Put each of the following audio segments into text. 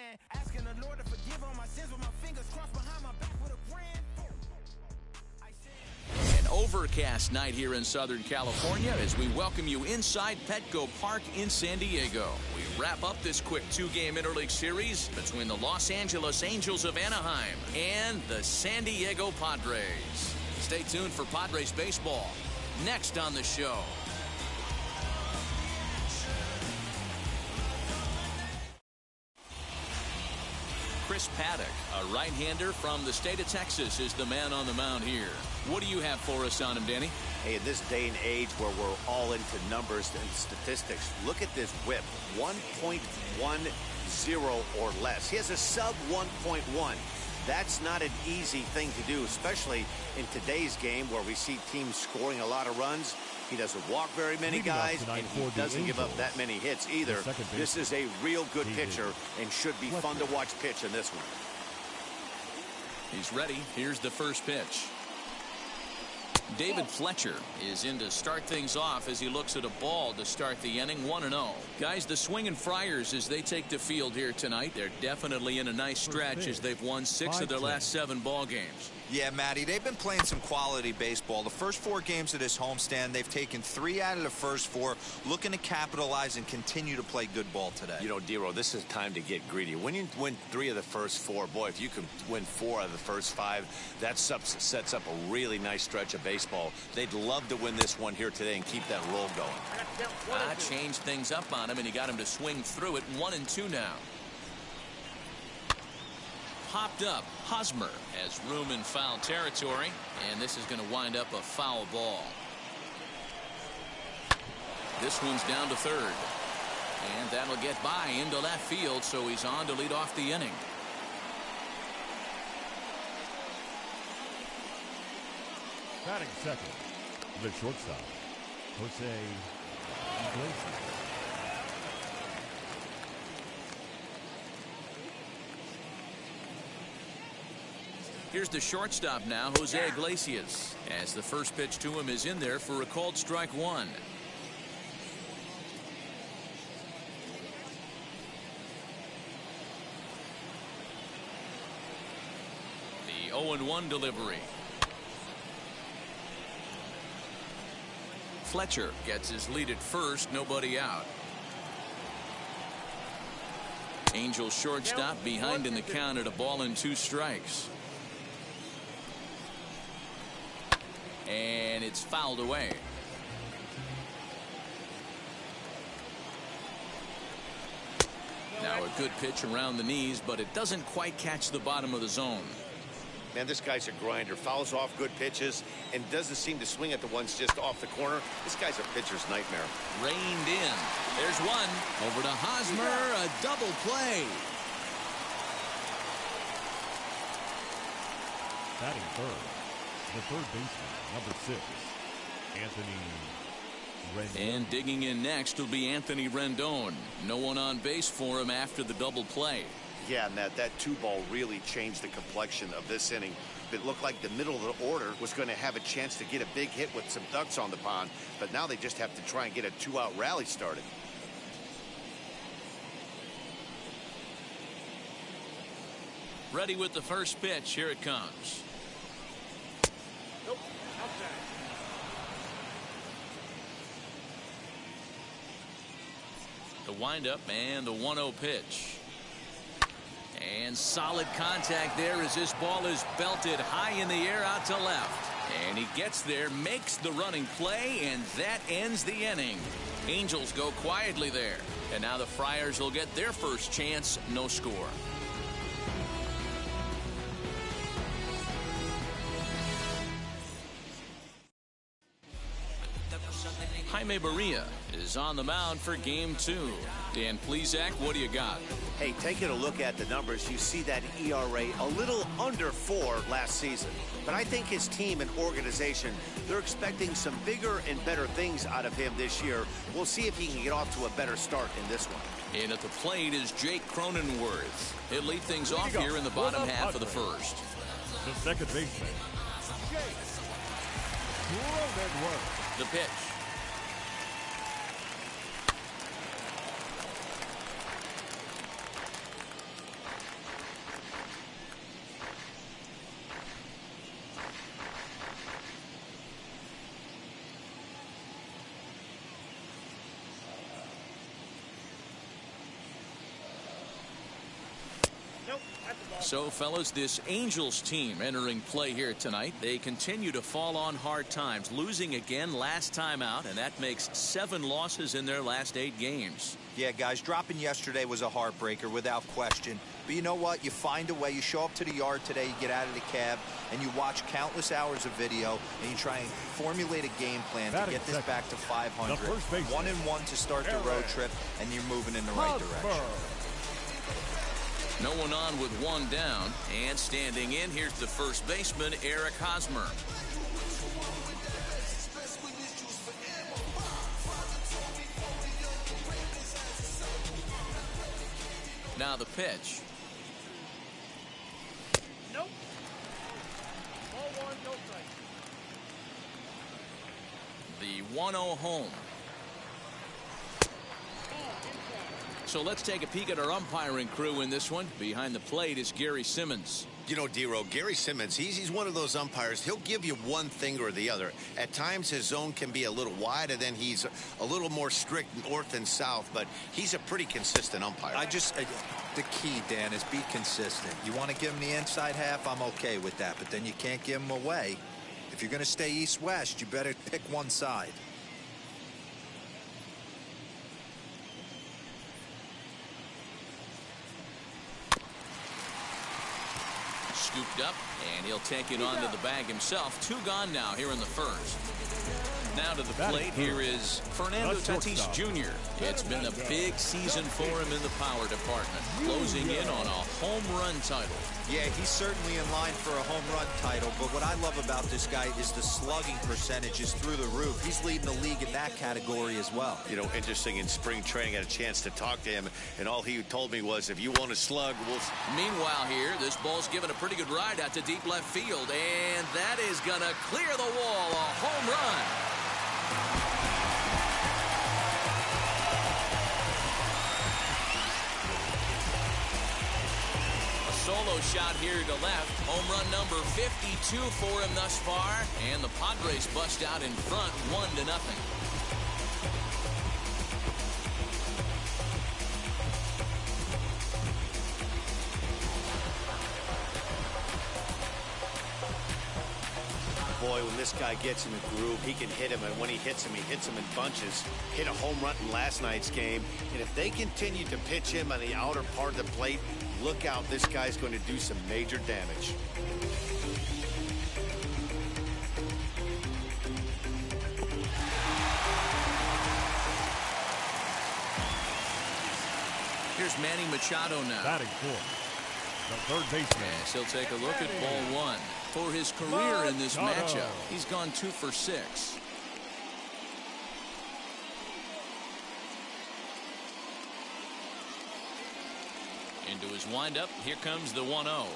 man. Asking the Lord to forgive all my sins with my fingers crossed behind my back with a grand. An overcast night here in Southern California as we welcome you inside Petco Park in San Diego. We wrap up this quick two-game interleague series between the Los Angeles Angels of Anaheim and the San Diego Padres. Stay tuned for Padres baseball next on the show. Chris Paddock, a right-hander from the state of Texas, is the man on the mound here. What do you have for us on him, Danny? Hey, in this day and age where we're all into numbers and statistics, look at this whip, 1.10 or less. He has a sub 1.1. That's not an easy thing to do, especially in today's game where we see teams scoring a lot of runs. He doesn't walk very many guys, and he doesn't give up that many hits either. This is a real good pitcher and should be fun to watch pitch in this one. He's ready. Here's the first pitch. David Fletcher is in to start things off as he looks at a ball to start the inning, 1-0. Guys, the Swingin' Friars, as they take the field here tonight, they're definitely in a nice stretch as they've won 6 of their last 7 ball games. Yeah, Matty, they've been playing some quality baseball. The first 4 games of this homestand, they've taken 3 out of the first 4, looking to capitalize and continue to play good ball today. You know, Dero, this is time to get greedy. When you win 3 of the first 4, boy, if you can win 4 out of the first 5, that sets up a really nice stretch of baseball. They'd love to win this one here today and keep that roll going. Changed things up on him, and he got him to swing through it. 1-2 now. Popped up. Hosmer has room in foul territory, and this is going to wind up a foul ball. This one's down to third, and that'll get by into left field, so he's on to lead off the inning. Batting second, the shortstop, Jose Iglesias. Here's the shortstop now, Jose Iglesias, as the first pitch to him is in there for a called strike 1. The 0-1 delivery. Fletcher gets his lead at first, nobody out. Angels shortstop behind in the count at a ball and 2 strikes. And it's fouled away. Now a good pitch around the knees, but it doesn't quite catch the bottom of the zone. Man, this guy's a grinder. Fouls off good pitches and doesn't seem to swing at the ones just off the corner. This guy's a pitcher's nightmare. Reined in. There's one. Over to Hosmer. A double play. Batting third, the third baseman, number 6, Anthony Rendon. And digging in next will be Anthony Rendon. No one on base for him after the double play. Yeah, Matt, that 2-ball really changed the complexion of this inning. It looked like the middle of the order was going to have a chance to get a big hit with some ducks on the pond, but now they just have to try and get a 2-out rally started. Ready with the first pitch. Here it comes. Nope. Okay. The windup and the 1-0 pitch. And solid contact there as this ball is belted high in the air out to left. And he gets there, makes the running play, and that ends the inning. Angels go quietly there. And now the Friars will get their first chance, no score. Jaime Barria is on the mound for game 2. Dan Plesac, what do you got? Hey, taking a look at the numbers, you see that ERA a little under 4 last season. But I think his team and organization, they're expecting some bigger and better things out of him this year. We'll see if he can get off to a better start in this one. And at the plate is Jake Cronenworth. He'll lead things off here in the bottom half of the first. The second baseman, Jake Cronenworth. The pitch. So, fellas, this Angels team entering play here tonight. They continue to fall on hard times, losing again last time out, and that makes 7 losses in their last 8 games. Yeah, guys, dropping yesterday was a heartbreaker without question. But you know what? You find a way. You show up to the yard today, you get out of the cab, and you watch countless hours of video, and you try and formulate a game plan to get this back to 500. 1-1 to start the road trip, and you're moving in the right direction. No one on with 1 down, and standing in, here's the first baseman, Eric Hosmer. Now the pitch. Nope. Ball 1, no strike. The 1-0 home. So let's take a peek at our umpiring crew in this one. Behind the plate is Gary Simmons. You know, D-Row, Gary Simmons, he's one of those umpires. He'll give you one thing or the other. At times, his zone can be a little wide, and then he's a little more strict north and south, but he's a pretty consistent umpire. The key, Dan, is be consistent. You want to give him the inside half, I'm okay with that, but then you can't give him away. If you're going to stay east-west, you better pick one side. Scooped up, and he'll take it onto the bag himself. 2 gone now here in the first. Now to the plate, here is Fernando Tatis Jr. It's been a big season for him in the power department, closing in on a home run title. Yeah, he's certainly in line for a home run title, but what I love about this guy is the slugging percentage is through the roof. He's leading the league in that category as well. You know, interesting, in spring training, I had a chance to talk to him, and all he told me was, if you want to slug, we'll... Meanwhile here, this ball's given a pretty good ride out to deep left field, and that is going to clear the wall, a home run. Solo shot here to left. Home run number 52 for him thus far. And the Padres bust out in front 1-0. Boy, when this guy gets in the groove, he can hit him, and when he hits him in bunches. Hit a home run in last night's game, and if they continue to pitch him on the outer part of the plate, look out, this guy's going to do some major damage. Here's Manny Machado now. Batting 4th. The third baseman. Yes, he'll take a look at ball 1. For his career in this matchup, he's gone 2 for 6. Into his windup, here comes the 1-0.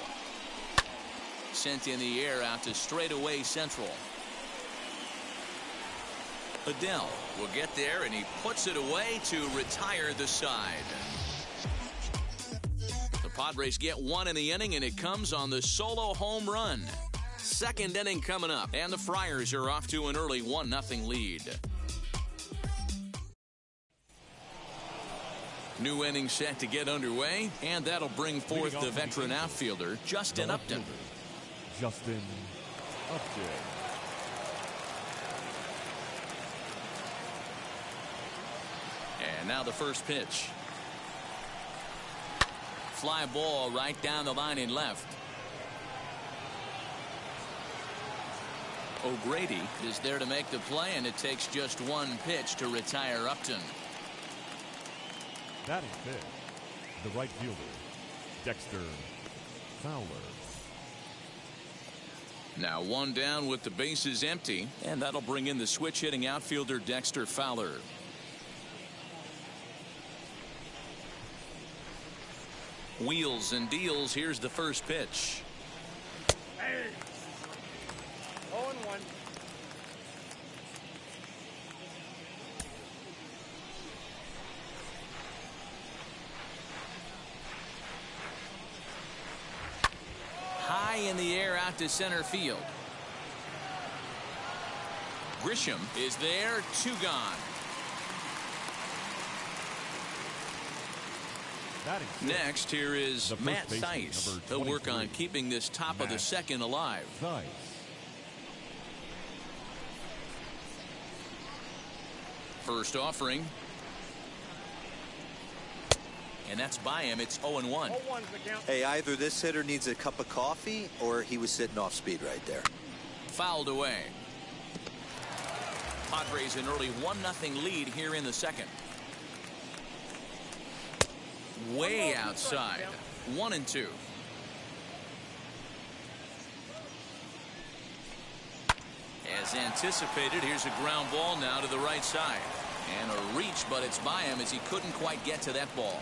Sent in the air out to straightaway central. Adele will get there, and he puts it away to retire the side. The Padres get 1 in the inning, and it comes on the solo home run. Second inning coming up, and the Friars are off to an early 1-0 lead. New inning set to get underway, and that'll bring forth the veteran outfielder, Justin Upton. Justin Upton. And now the first pitch. Fly ball right down the line in left. O'Grady is there to make the play, and it takes just 1 pitch to retire Upton. Batting 5th, the right fielder, Dexter Fowler. Now 1 down with the bases empty, and that'll bring in the switch hitting outfielder Dexter Fowler. Wheels and deals. Here's the first pitch. Hey. 0-1. High in the air out to center field. Grisham is there, 2 gone. Next, here is Matt Theis. He'll work on keeping this top of the second alive. First offering. And that's by him. It's 0-1. Hey, either this hitter needs a cup of coffee or he was sitting off speed right there. Fouled away. Padres an early 1-0 lead here in the second. Way outside. 1-2. As anticipated, here's a ground ball now to the right side. And a reach, but it's by him as he couldn't quite get to that ball.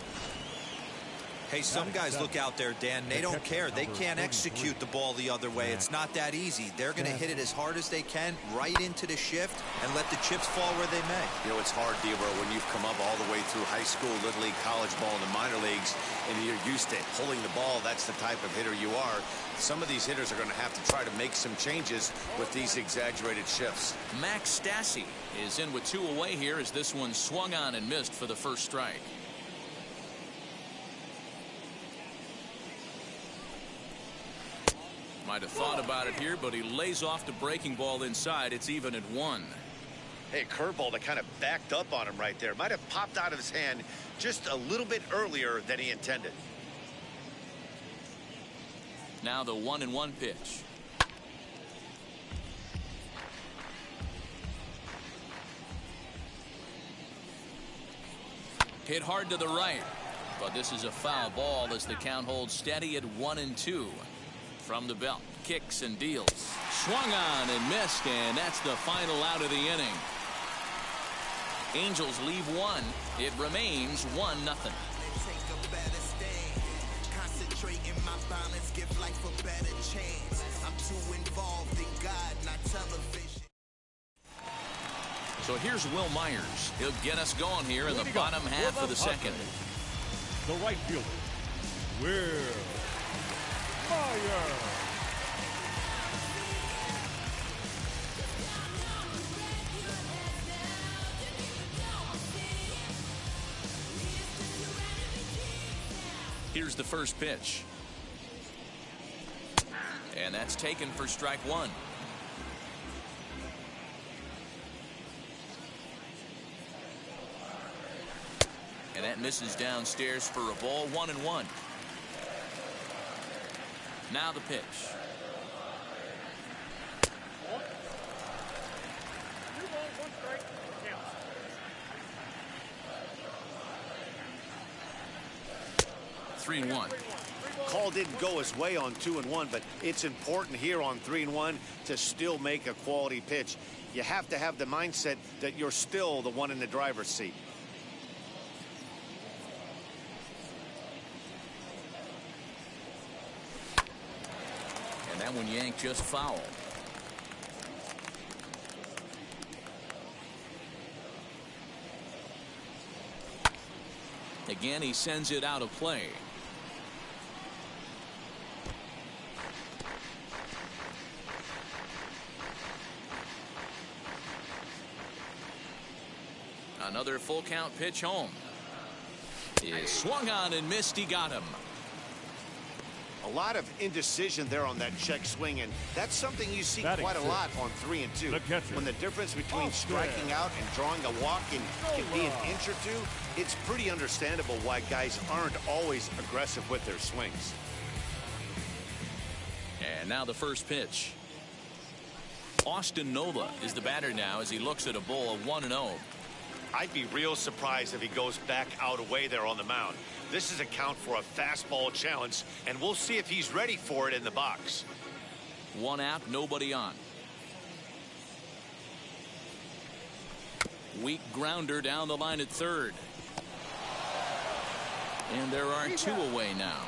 Hey, some guys look out there, Dan. They don't care. They can't execute the ball the other way. It's not that easy. They're going to hit it as hard as they can right into the shift and let the chips fall where they may. You know, it's hard, Debo, when you've come up all the way through high school, little league, college ball, and the minor leagues, and you're used to pulling the ball. That's the type of hitter you are. Some of these hitters are going to have to try to make some changes with these exaggerated shifts. Max Stassi is in with 2 away here as this one swung on and missed for the first strike. Might have thought about it here, but he lays off the breaking ball inside. It's even at 1. Hey, curveball that kind of backed up on him right there. Might have popped out of his hand just a little bit earlier than he intended. Now the 1-1 pitch. Hit hard to the right, but this is a foul ball as the count holds steady at 1-2. From the belt, kicks and deals. Swung on and missed, and that's the final out of the inning. Angels leave 1. It remains 1-0. So here's Will Myers. He'll get us going here in the bottom half of the second. The right fielder, Will Myers. Here's the first pitch. And that's taken for strike 1. And that misses downstairs for a ball. 1-1. Now the pitch. Three and 1. Call didn't go his way on 2-1, but it's important here on 3-1 to still make a quality pitch. You have to have the mindset that you're still the one in the driver's seat. And that one yanked just foul. Again, he sends it out of play. Another full count pitch home. Is swung on and missed. He got him. A lot of indecision there on that check swing, and that's something you see quite a lot on 3 and 2. When the difference between striking out and drawing a walk can be an inch or two, it's pretty understandable why guys aren't always aggressive with their swings. And now the first pitch. Austin Nola is the batter now as he looks at a ball of 1-0. I'd be real surprised if he goes back out away there on the mound. This is a count for a fastball challenge, and we'll see if he's ready for it in the box. 1 out, nobody on. Weak grounder down the line at third. And there are 2 away now.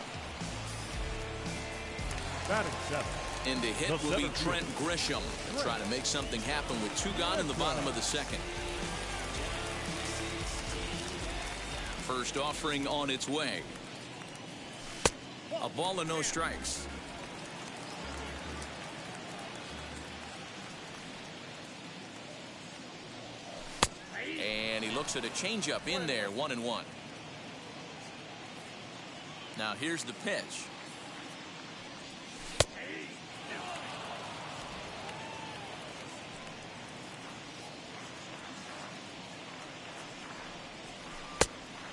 Batting 7. And the hit will be Trent Grisham. They'll try to make something happen with 2 gone in the bottom of the second. First offering on its way. A ball and no strikes. And he looks at a changeup in there. 1-1. Now here's the pitch.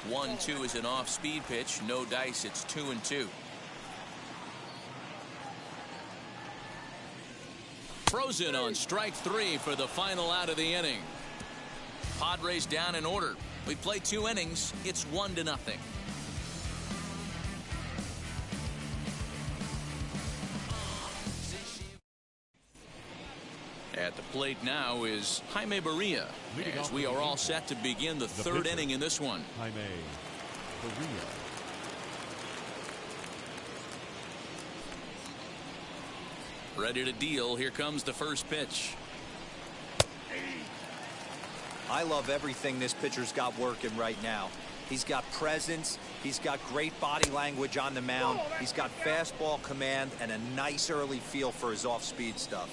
One, two is an off-speed pitch. No dice. It's 2-2. Frozen on strike three for the final out of the inning. Padres down in order. We play 2 innings. It's 1-0. At the plate now is Jaime Barria, as we are all set to begin the third inning in this one. Jaime Barria. Ready to deal. Here comes the first pitch. I love everything this pitcher's got working right now. He's got presence. He's got great body language on the mound. He's got fastball command and a nice early feel for his off-speed stuff.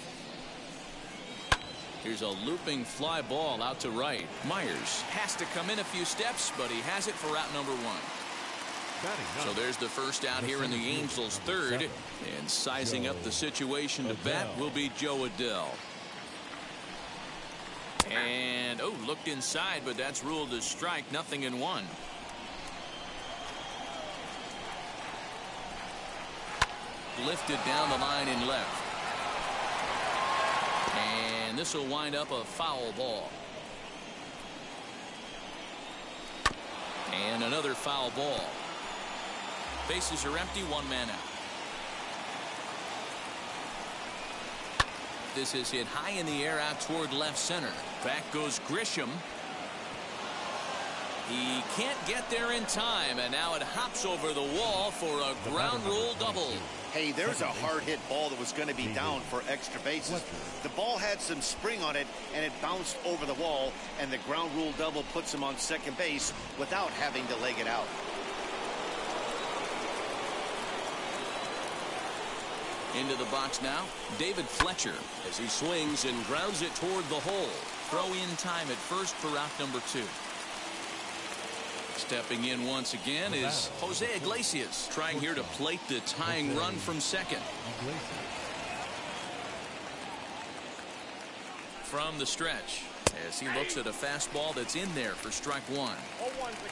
Here's a looping fly ball out to right. Myers has to come in a few steps, but he has it for out number 1. So there's the first out here in the Angels' third. And sizing up the situation to bat will be Joe Adell. And, oh, looked inside, but that's ruled as strike. 0-1. Lifted down the line in left. And this will wind up a foul ball. And another foul ball. Bases are empty, 1 man out. This is hit high in the air out toward left center. Back goes Grisham. He can't get there in time, and now it hops over the wall for a ground rule double. Hey, there's a hard hit ball that was going to be down for extra bases. The ball had some spring on it, and it bounced over the wall, and the ground rule double puts him on second base without having to leg it out. Into the box now, David Fletcher, as he swings and grounds it toward the hole. Throw in time at first for out number 2. Stepping in once again is Jose Iglesias, trying here to plate the tying run from second. From the stretch, as he looks at a fastball that's in there for strike 1.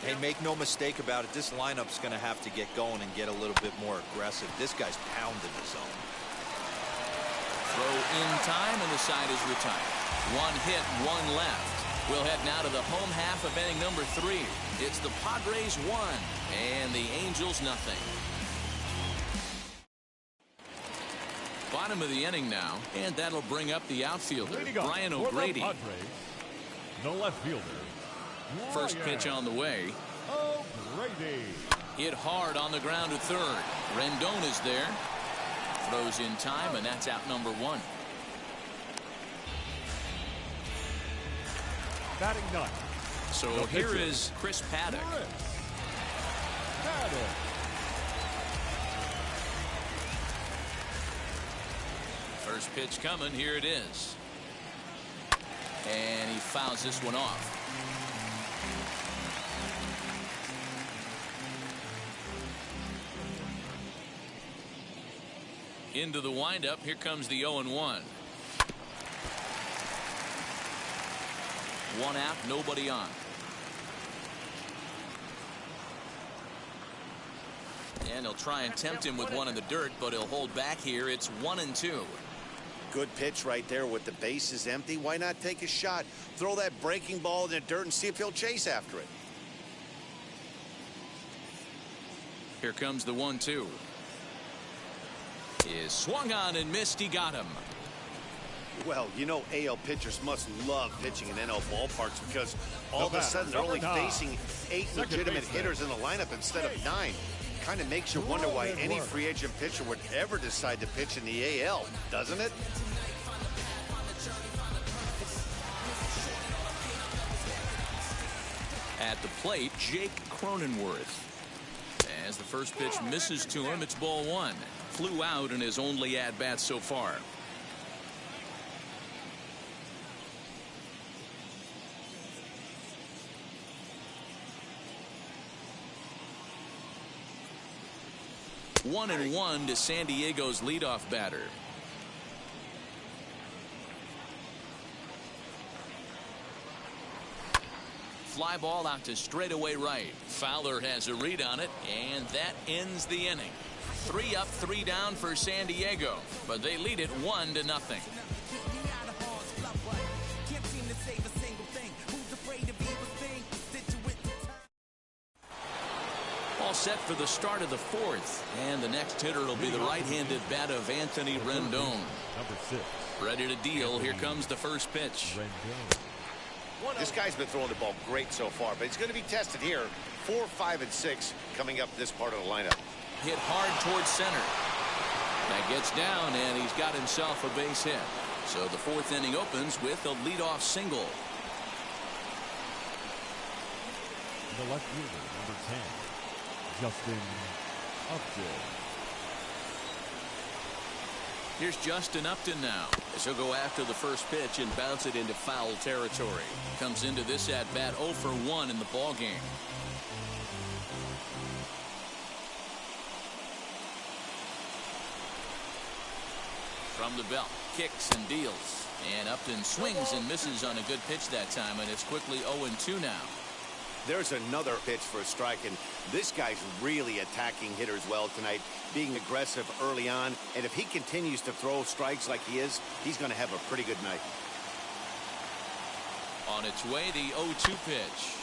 Hey, make no mistake about it, this lineup's going to have to get going and get a little bit more aggressive. This guy's pounding the zone. Throw in time, and the side is retired. 1 hit, 1 left. We'll head now to the home half of inning number 3. It's the Padres 1 and the Angels 0. Bottom of the inning now, and that'll bring up the outfielder, Brian O'Grady. The left fielder. First pitch on the way. O'Grady. Hit hard on the ground at third. Rendon is there. Throws in time, and that's out number 1. Batting 9. So here is Chris Paddock. First pitch coming. Here it is. And he fouls this one off. Into the windup. Here comes the 0-1. 1 out, nobody on. And he'll try and tempt him with one in the dirt, but he'll hold back here. It's 1-2. Good pitch right there with the bases empty. Why not take a shot? Throw that breaking ball in the dirt and see if he'll chase after it. Here comes the 1-2. Is swung on and missed. He got him. Well, you know, AL pitchers must love pitching in NL ballparks because all of a sudden they're only facing 8 legitimate hitters in the lineup instead of 9. Kind of makes you wonder why any free agent pitcher would ever decide to pitch in the AL, doesn't it? At the plate, Jake Cronenworth. As the first pitch misses to him, it's ball 1. Flew out in his only at-bat so far. 1-1 to San Diego's leadoff batter. Fly ball out to straightaway right. Fowler has a read on it, and that ends the inning. 3 up, 3 down for San Diego, but they lead it 1-0. All set for the start of the 4th, and the next hitter will be the right-handed bat of Anthony Rendon. Number 6. Ready to deal. Here comes the first pitch. This guy's been throwing the ball great so far, but he's going to be tested here. 4, 5, and 6 coming up this part of the lineup. Hit hard towards center. That gets down, and he's got himself a base hit. So the 4th inning opens with a leadoff single. The left fielder, number 10, Justin Upton. Here's Justin Upton now, as he'll go after the first pitch and bounce it into foul territory. Comes into this at-bat 0 for 1 in the ballgame. From the belt, kicks and deals. And Upton swings and misses on a good pitch that time, and it's quickly 0-2 now. There's another pitch for a strike, and this guy's really attacking hitters well tonight, being aggressive early on, and if he continues to throw strikes like he is, he's going to have a pretty good night. On its way, the 0-2 pitch.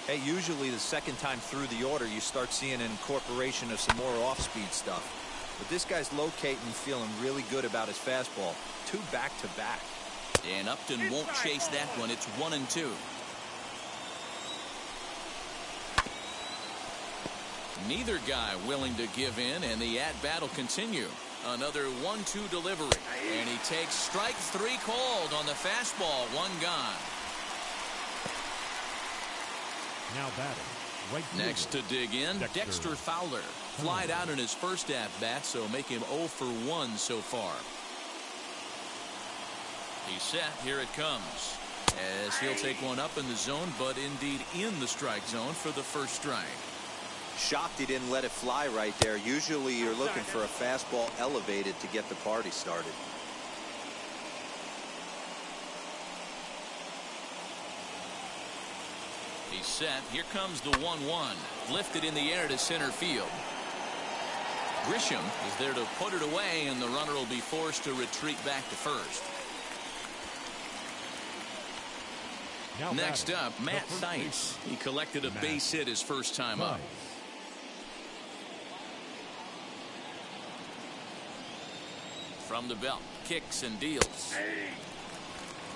Hey, usually the second time through the order, you start seeing an incorporation of some more off-speed stuff. But this guy's locating and feeling really good about his fastball. 2 back-to-back. And Upton won't chase that one. It's 1-2. Neither guy willing to give in, and the at-bat will continue. Another 1-2 delivery. And he takes strike 3 called on the fastball. 1 gone. Now batting. Right fielder. Next to dig in, Dexter Fowler. Flied out in his first at-bat, so make him 0 for 1 so far. He's set. Here it comes. As he'll take one up in the zone, but indeed in the strike zone for the first strike. Shocked he didn't let it fly right there. Usually you're looking for a fastball elevated to get the party started. He's set. Here comes the 1-1. Lifted in the air to center field. Grisham is there to put it away, and the runner will be forced to retreat back to first. Now Next batting. up, Matt Theis. He collected a base hit his first time up. From the belt, kicks and deals.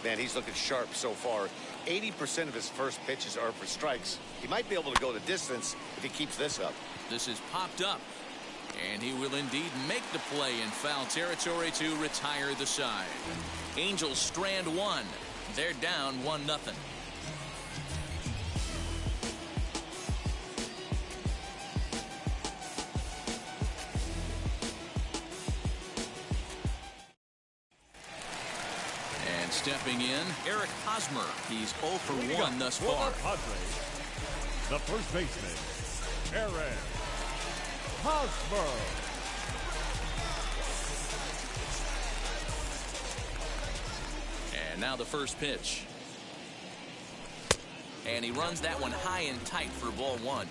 Man, he's looking sharp so far. 80% of his first pitches are for strikes. He might be able to go the distance if he keeps this up. This is popped up, and he will indeed make the play in foul territory to retire the side. Angels strand 1. They're down 1-0. And stepping in, Eric Hosmer. He's 0 for 1 thus far. Padres, the first baseman, Eric Hosmer. And now the first pitch. And he runs that one high and tight for ball 1.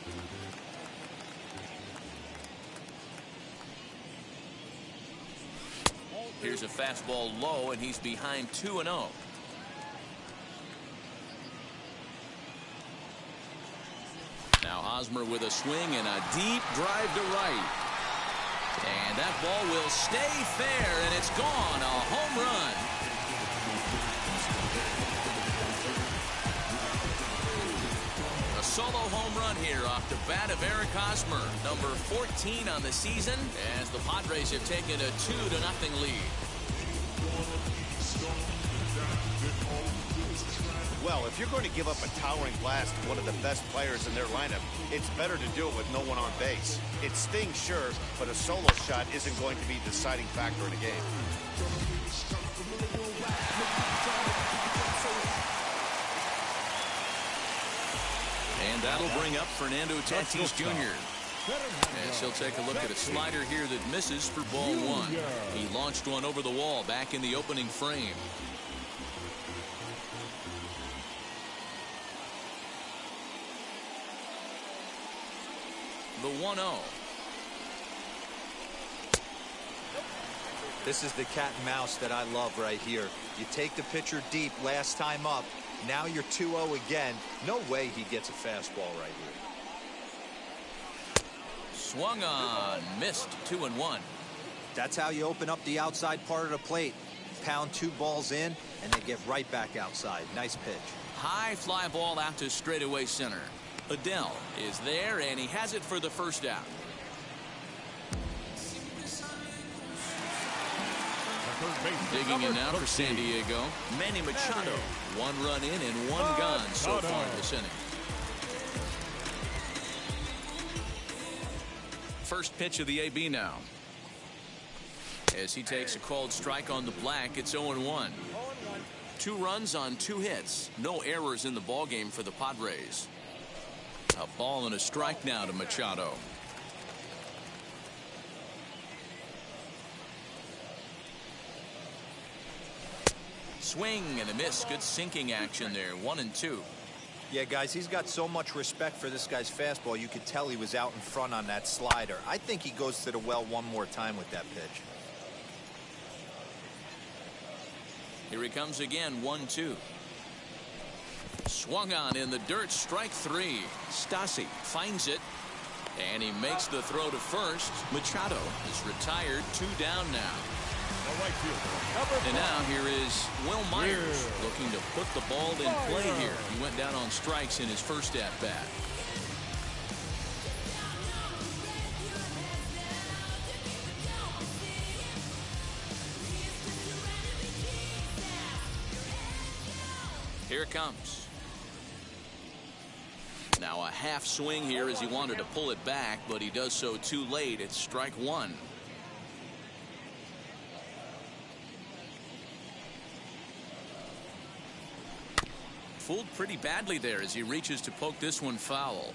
Here's a fastball low, and he's behind 2-0. Now Hosmer with a swing and a deep drive to right. And that ball will stay fair, and it's gone. A home run. A solo home run here off the bat of Eric Hosmer, number 14 on the season, as the Padres have taken a 2-0 lead. Well, if you're going to give up a towering blast to one of the best players in their lineup, it's better to do it with no one on base. It stings, sure, but a solo shot isn't going to be the deciding factor in a game. And that'll bring up Fernando Tatis Jr. As he'll take a look at a slider here that misses for ball one. He launched one over the wall back in the opening frame. The 1-0. This is the cat and mouse that I love right here. You take the pitcher deep last time up. Now you're 2-0 again. No way he gets a fastball right here. Swung on, missed, 2-1. That's how you open up the outside part of the plate. Pound two balls in, and they get right back outside. Nice pitch. High fly ball out to straightaway center. Adele is there, and he has it for the first out. Digging in now for San Diego, Manny Machado. One run in and one gone so far this inning. First pitch of the AB now. As he takes a called strike on the black, it's 0-1. 2 runs on 2 hits. No errors in the ballgame for the Padres. A ball and a strike now to Machado. Swing and a miss. Good sinking action there. 1-2. Yeah, guys, he's got so much respect for this guy's fastball. You could tell he was out in front on that slider. I think he goes to the well one more time with that pitch. Here he comes again. 1-2. Swung on in the dirt. Strike 3. Stassi finds it, and he makes the throw to first. Machado is retired. 2 down now. And now here is Will Myers looking to put the ball in play here. He went down on strikes in his first at-bat. Here it comes. Now a half swing here as he wanted to pull it back, but he does so too late. It's strike 1. Fooled pretty badly there as he reaches to poke this one foul.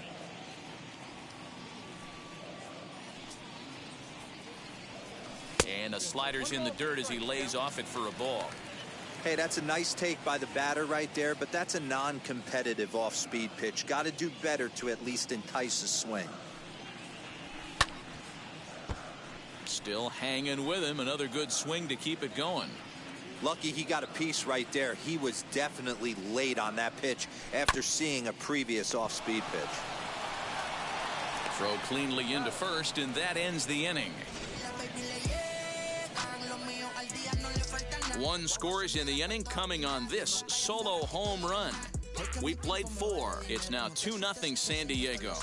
And a slider's in the dirt as he lays off it for a ball. Hey, that's a nice take by the batter right there, but that's a non-competitive off-speed pitch. Got to do better to at least entice a swing. Still hanging with him. Another good swing to keep it going. Lucky he got a piece right there. He was definitely late on that pitch after seeing a previous off-speed pitch. Throw cleanly into first, and that ends the inning. 1 scores in the inning, coming on this solo home run. We played 4. It's now 2-0 San Diego.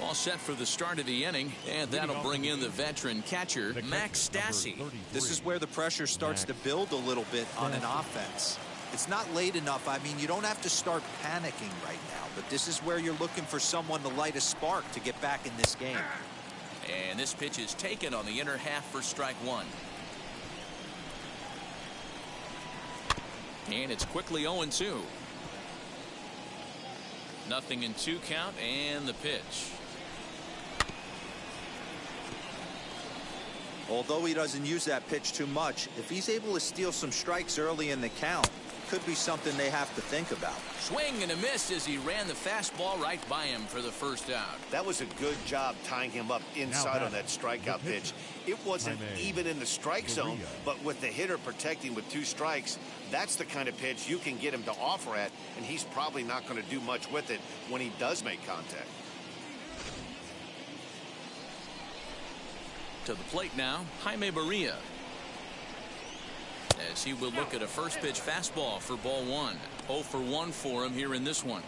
All set for the start of the inning, and that'll bring in the veteran catcher, Max Stassi. This is where the pressure starts to build a little bit on an offense. It's not late enough. I mean, you don't have to start panicking right now, but this is where you're looking for someone to light a spark to get back in this game. And this pitch is taken on the inner half for strike 1. And it's quickly 0-2. 0-2 count, and the pitch. Although he doesn't use that pitch too much, if he's able to steal some strikes early in the count, could be something they have to think about. Swing and a miss as he ran the fastball right by him for the first out. That was a good job tying him up inside on that strikeout pitch. It wasn't even in the strike zone, but with the hitter protecting with 2 strikes, that's the kind of pitch you can get him to offer at, and he's probably not going to do much with it when he does make contact. To the plate now, Jaime Barria. As he will look at a first pitch fastball for ball 1. 0 for 1 for him here in this one.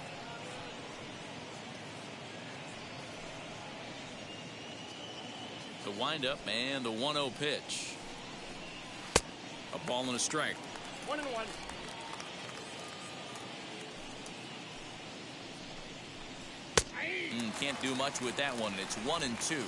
The windup and the 1-0 pitch. A ball and a strike. 1-1. Can't do much with that one. It's 1-2.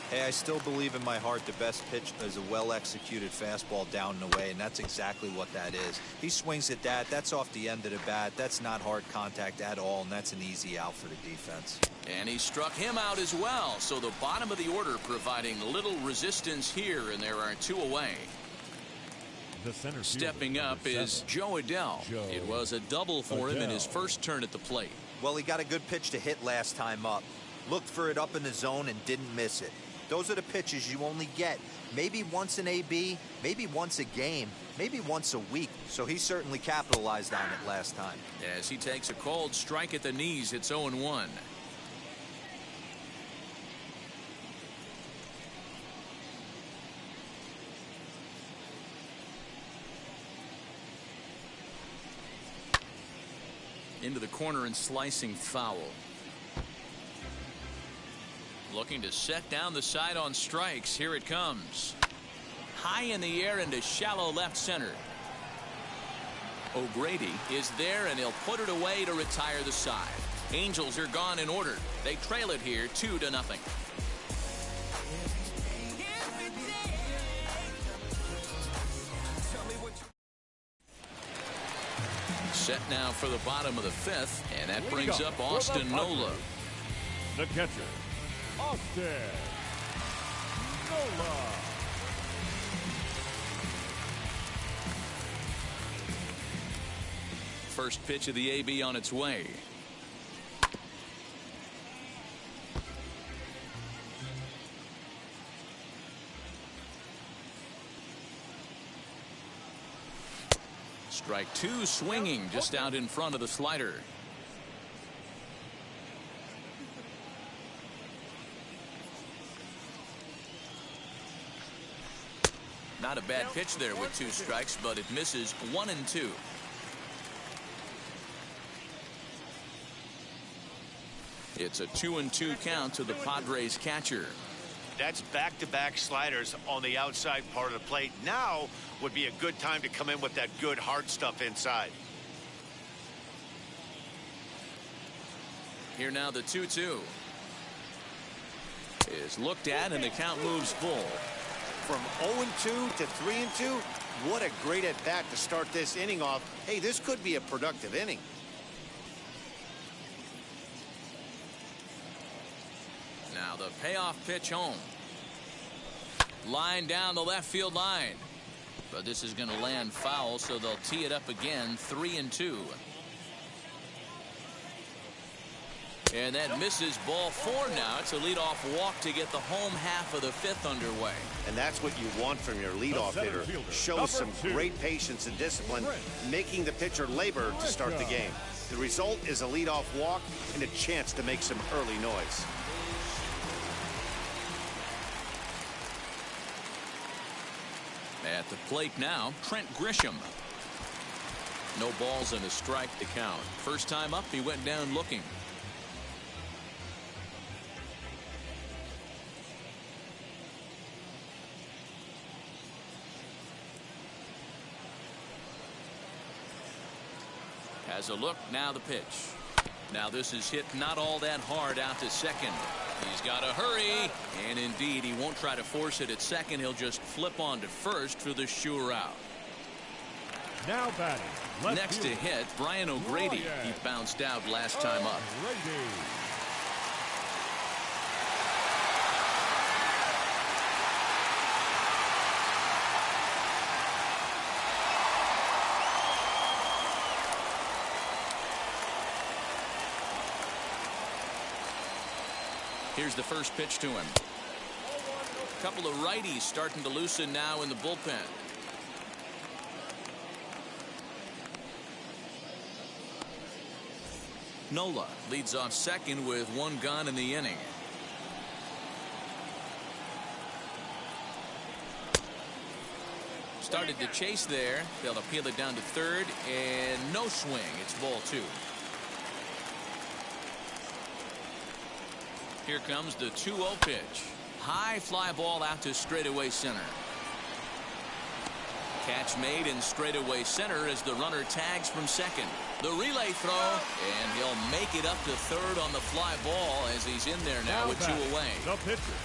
Hey, I still believe in my heart the best pitch is a well-executed fastball down and away, and that's exactly what that is. He swings at that. That's off the end of the bat. That's not hard contact at all, and that's an easy out for the defense. And he struck him out as well. So the bottom of the order providing little resistance here, and there are two away. The center Stepping fielder, up number is 7. Joe Adele. It was a double for him in his first turn at the plate. Well, he got a good pitch to hit last time up. Looked for it up in the zone and didn't miss it. Those are the pitches you only get maybe once in AB, maybe once a game, maybe once a week. So he certainly capitalized on it last time. As he takes a cold strike at the knees, it's 0-1. Into the corner and slicing foul. Looking to set down the side on strikes. Here it comes. High in the air into shallow left center. O'Grady is there, and he'll put it away to retire the side. Angels are gone in order. They trail it here 2-0. Set now for the bottom of the fifth, and that brings up Austin Nola. The catcher, Austin Nola. First pitch of the AB on its way. Strike two, swinging just out in front of the slider. Not a bad pitch there with 2 strikes, but it misses 1-2. It's a 2-2 count to the Padres catcher. That's back-to-back sliders on the outside part of the plate. Now would be a good time to come in with that good hard stuff inside. Here now the 2-2 is looked at, and the count moves full. From 0-2 to 3-2, what a great at-bat to start this inning off. Hey, this could be a productive inning. Now the payoff pitch home. Line down the left field line. But this is going to land foul, so they'll tee it up again, 3-2. And that misses ball 4 now. It's a leadoff walk to get the home half of the fifth underway. And that's what you want from your leadoff hitter. Shows some great patience and discipline, making the pitcher labor to start the game. The result is a leadoff walk and a chance to make some early noise. At the plate now, Trent Grisham. No balls and a strike to count. First time up, he went down looking. Has a look, now the pitch. Now this is hit not all that hard out to second. He's got to hurry, and indeed he won't try to force it at second. He'll just flip on to first for the sure out. Now batting. Next to hit, Brian O'Grady. He bounced out last time up. Here's the first pitch to him. A couple of righties starting to loosen now in the bullpen. Nola leads off second with 1 gone in the inning. Started to chase there. They'll appeal it down to third, and no swing. It's ball 2. Here comes the 2-0 pitch. High fly ball out to straightaway center. Catch made in straightaway center as the runner tags from second. The relay throw, and he'll make it up to third on the fly ball as he's in there now with 2 away. The pitcher,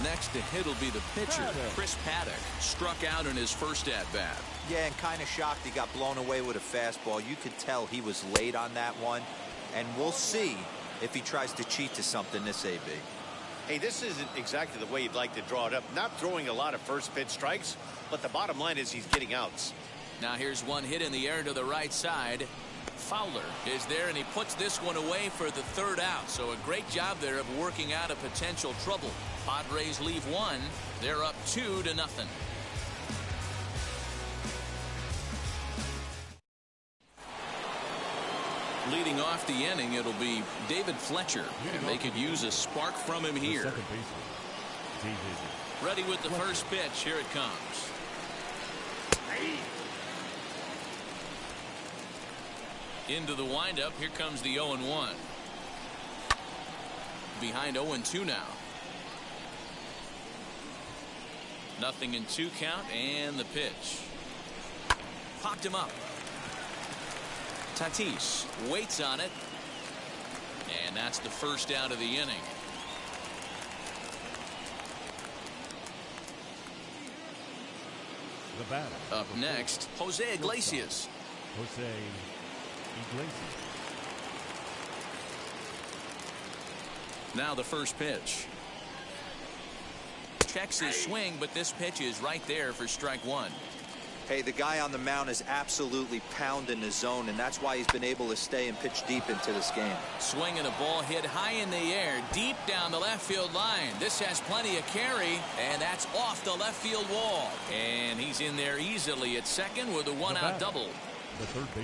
Next to hit will be the pitcher, Chris Paddock, struck out in his first at-bat. Yeah, and kind of shocked he got blown away with a fastball. You could tell he was late on that one. And we'll see if he tries to cheat to something this AB. Hey, this isn't exactly the way you'd like to draw it up. Not throwing a lot of first pitch strikes, but the bottom line is he's getting outs. Now here's one hit in the air to the right side. Fowler is there, and he puts this one away for the third out. So a great job there of working out a potential trouble. Padres leave one. They're up 2-0. Leading off the inning, it'll be David Fletcher, and they could use a spark from him here. Ready with the first pitch. Here it comes. Into the windup. Here comes the 0-1. Behind 0-2 now. 0-2 count, and the pitch. Popped him up. Tatis waits on it, and that's the first out of the inning. The batter. Up next, Jose Iglesias. Jose Iglesias. Now the first pitch. Checks his swing, but this pitch is right there for strike one. Hey, the guy on the mound is absolutely pounding the zone, and that's why he's been able to stay and pitch deep into this game. Swinging a ball hit high in the air, deep down the left field line. This has plenty of carry, and that's off the left field wall. And he's in there easily at second with a one-out double.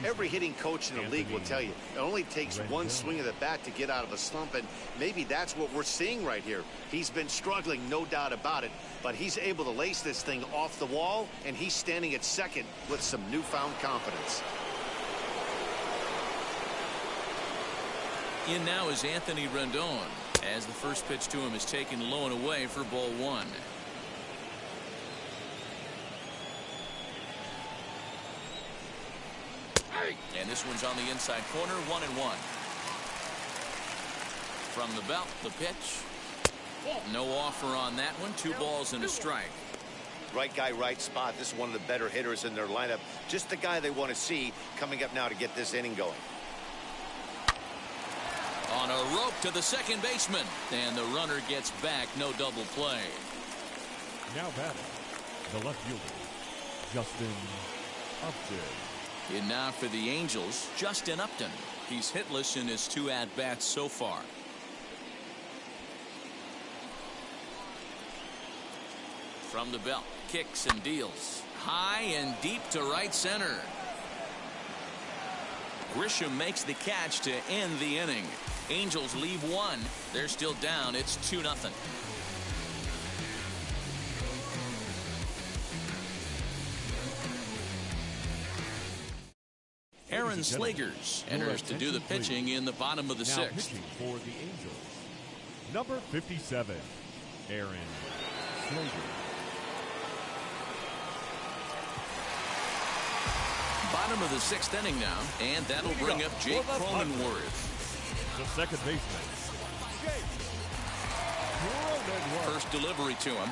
Every hitting coach in the league will tell you it only takes one swing of the bat to get out of a slump, and maybe that's what we're seeing right here. He's been struggling, no doubt about it, but he's able to lace this thing off the wall, and he's standing at second with some newfound confidence. In now is Anthony Rendon, as the first pitch to him is taken low and away for ball one. And this one's on the inside corner, 1-1. From the belt, the pitch. No offer on that one. 2 balls and a strike. Right guy, right spot. This is one of the better hitters in their lineup. Just the guy they want to see coming up now to get this inning going. On a rope to the second baseman. And the runner gets back. No double play. Now batting, the left fielder, Justin Upton. In now for the Angels, Justin Upton. He's hitless in his 2 at-bats so far. From the belt, kicks and deals. High and deep to right center. Grisham makes the catch to end the inning. Angels leave 1. They're still down. It's 2-0. Aaron Slegers enters to do the pitching in the bottom of the 6th. Pitching for the Angels, number 57, Aaron Slegers. Bottom of the 6th inning now, and that'll bring up Jake Cronenworth. The second baseman, Jake Cronenworth. First delivery to him.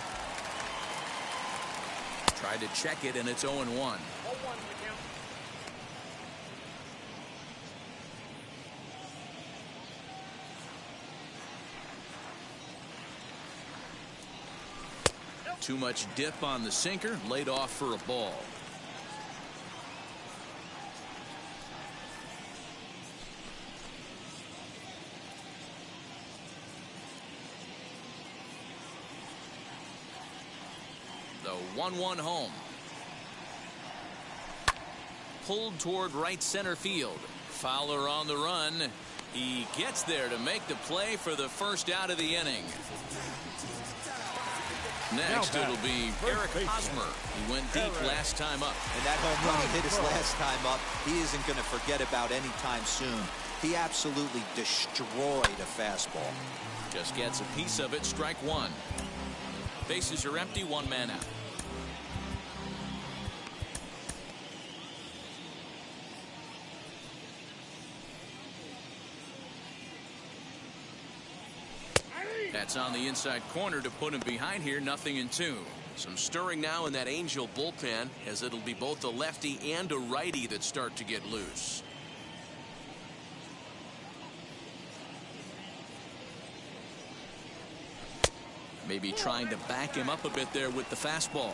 Tried to check it, and it's 0-1. Too much dip on the sinker, laid off for a ball. The 1-1 home. Pulled toward right center field. Fowler on the run. He gets there to make the play for the first out of the inning. Next, it'll be Eric Hosmer. He went deep last time up. And that home run he hit his last time up, he isn't going to forget about any time soon. He absolutely destroyed a fastball. Just gets a piece of it, strike 1. Bases are empty, 1 man out. That's on the inside corner to put him behind here. 0-2. Some stirring now in that Angel bullpen, as it'll be both a lefty and a righty that start to get loose. Maybe trying to back him up a bit there with the fastball.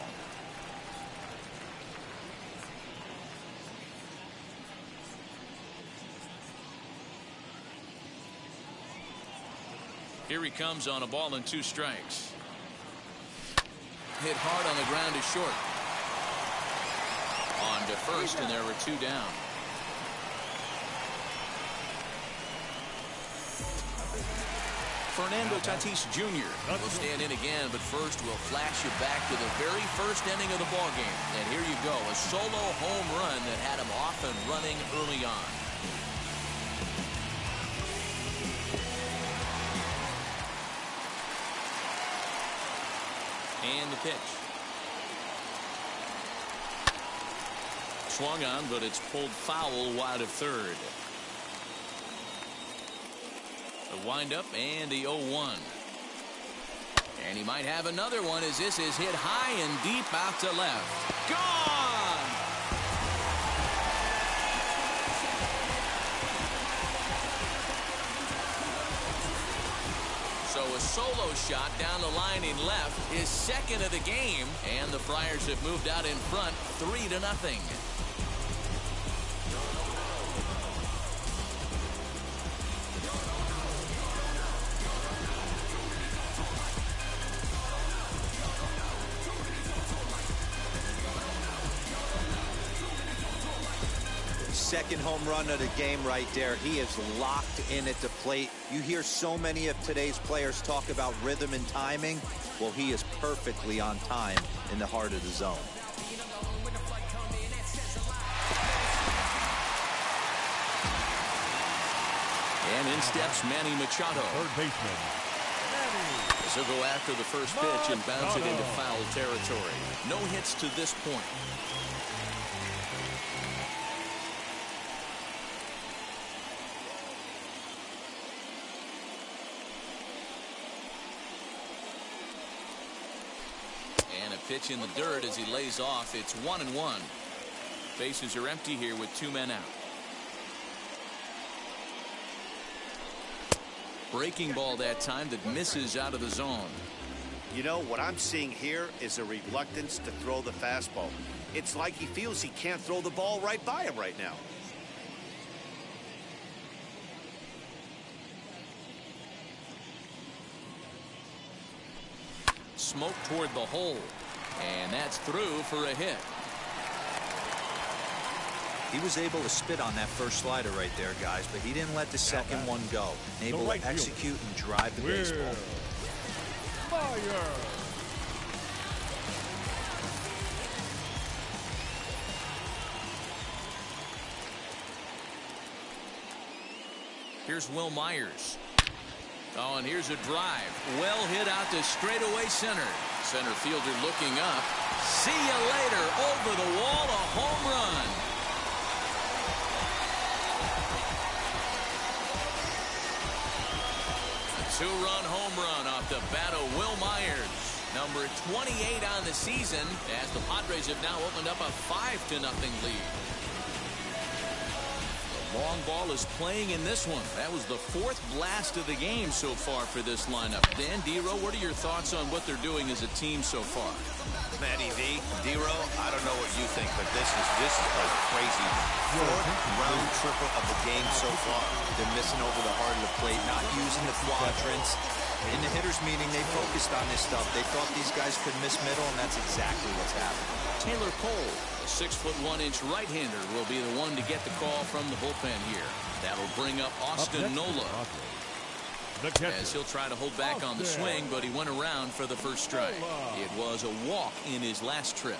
Here he comes on a ball and 2 strikes. Hit hard on the ground is short. On to first, and there were 2 down. Fernando Tatis Jr. will stand in again, but first we'll flash you back to the very first inning of the ballgame. And here you go, a solo home run that had him off and running early on. And the pitch. Swung on, but it's pulled foul wide of third. The windup and the 0-1. And he might have another one as this is hit high and deep out to left. Gone! So a solo shot down the line in left, his second of the game, and the Friars have moved out in front 3-0. Second home run of the game right there. He is locked in at the plate. You hear so many of today's players talk about rhythm and timing. Well, he is perfectly on time in the heart of the zone. And in steps Manny Machado. Third baseman. So go after the first pitch and bounce it into foul territory. No hits to this point. And a pitch in the dirt as he lays off. It's 1-1. Bases are empty here with 2 men out. Breaking ball that time that misses out of the zone. You know, what I'm seeing here is a reluctance to throw the fastball. It's like he feels he can't throw the ball right by him right now. Smoke toward the hole. And that's through for a hit. He was able to spit on that first slider right there, guys, but he didn't let the second one go. Able to execute and drive the baseball. Fire! Here's Will Myers. Oh, and here's a drive. Well hit out to straightaway center. Center fielder looking up. See you later. Over the wall, a home run. A 2-run home run off the bat of Will Myers. Number 28 on the season, as the Padres have now opened up a 5-0 lead. Long ball is playing in this one. That was the 4th blast of the game so far for this lineup. Dan, D-Row, what are your thoughts on what they're doing as a team so far? Matty V, D-Row, I don't know what you think, but this is like crazy. 4th round triple of the game so far. They're missing over the heart of the plate, not using the quadrants. In the hitters meeting, they focused on this stuff. They thought these guys could miss middle, and that's exactly what's happening. Taylor Cole, a 6'1" right-hander, will be the one to get the call from the bullpen here. That'll bring up Austin Nola, as he'll try to hold back on the swing, but he went around for the first strike. It was a walk in his last trip.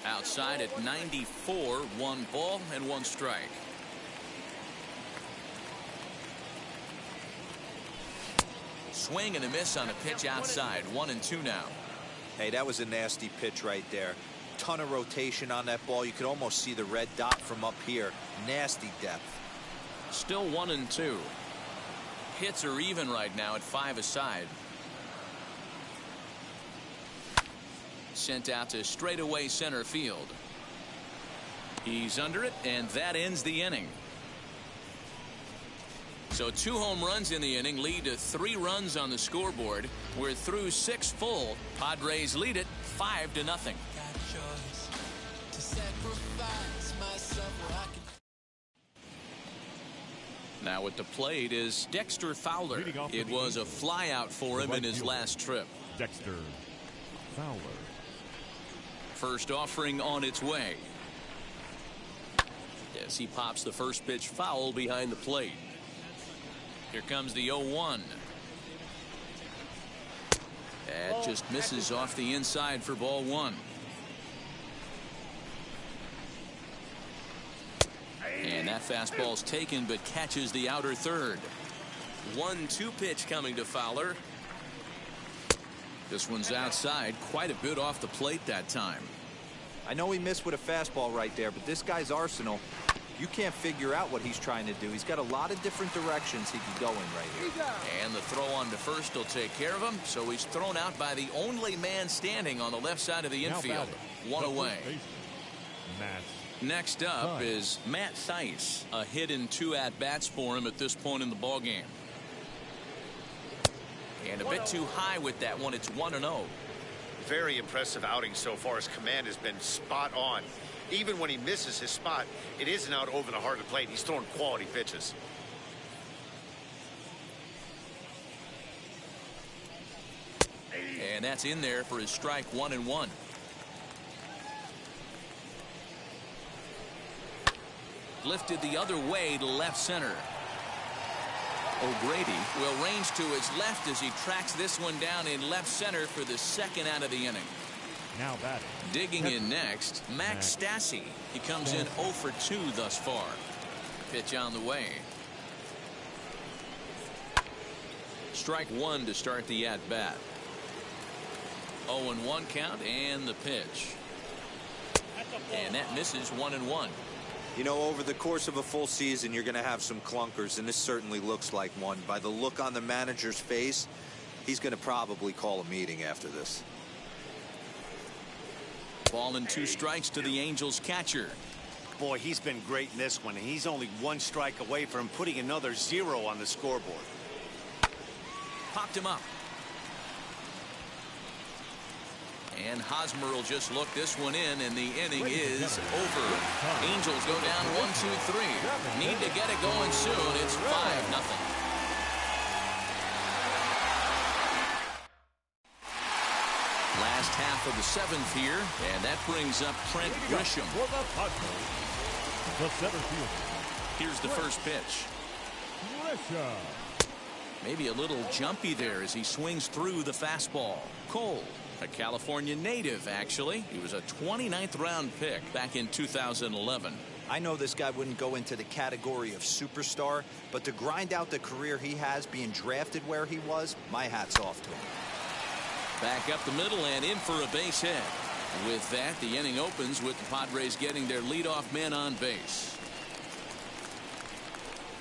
Outside at 94, 1 ball and 1 strike. Swing and a miss on a pitch outside. 1-2 now. Hey, that was a nasty pitch right there. Ton of rotation on that ball. You could almost see the red dot from up here. Nasty depth. Still 1-2. Hits are even right now at 5 aside. Sent out to straightaway center field. He's under it, and that ends the inning. So 2 home runs in the inning lead to 3 runs on the scoreboard. We're through 6 full. Padres lead it 5-0. Now at the plate is Dexter Fowler. It was a flyout for him in his last trip. Dexter Fowler. First offering on its way. As he pops the first pitch foul behind the plate. Here comes the 0-1. That just misses off the inside for ball 1. And that fastball's taken but catches the outer third. 1-2 pitch coming to Fowler. This one's outside, quite a bit off the plate that time. I know he missed with a fastball right there, but this guy's arsenal, you can't figure out what he's trying to do. He's got a lot of different directions he can go in right here. And the throw on to first will take care of him, so he's thrown out by the only man standing on the left side of the infield. One away. Next up is Matt Thaiss. A hit in 2 at-bats for him at this point in the ballgame. And a bit too high with that one. It's 1-0. Very impressive outing so far. His command has been spot on. Even when he misses his spot, it isn't out over the heart of the plate. He's throwing quality pitches. And that's in there for his strike 1-1. Lifted the other way to left center. O'Grady will range to his left as he tracks this one down in left center for the second out of the inning. Now batting. Digging in next, Max Stassi. He comes in 0 for 2 thus far. Pitch on the way. Strike 1 to start the at-bat. 0-1 count and the pitch. And that misses 1-1. You know, over the course of a full season, you're going to have some clunkers, and this certainly looks like one. By the look on the manager's face, he's going to probably call a meeting after this. Ball and 2 strikes to the Angels catcher. Boy, he's been great in this one. He's only 1 strike away from putting another 0 on the scoreboard. Popped him up. And Hosmer will just look this one in, and the inning is over. Angels go down 1-2-3. Need to get it going soon. It's 5-0. Last half of the 7th here, and that brings up Trent Grisham. The center fielder. Here's the first pitch. Maybe a little jumpy there as he swings through the fastball. Cole, a California native, actually. He was a 29th round pick back in 2011. I know this guy wouldn't go into the category of superstar, but to grind out the career he has being drafted where he was, my hat's off to him. Back up the middle and in for a base hit. With that, the inning opens with the Padres getting their leadoff man on base.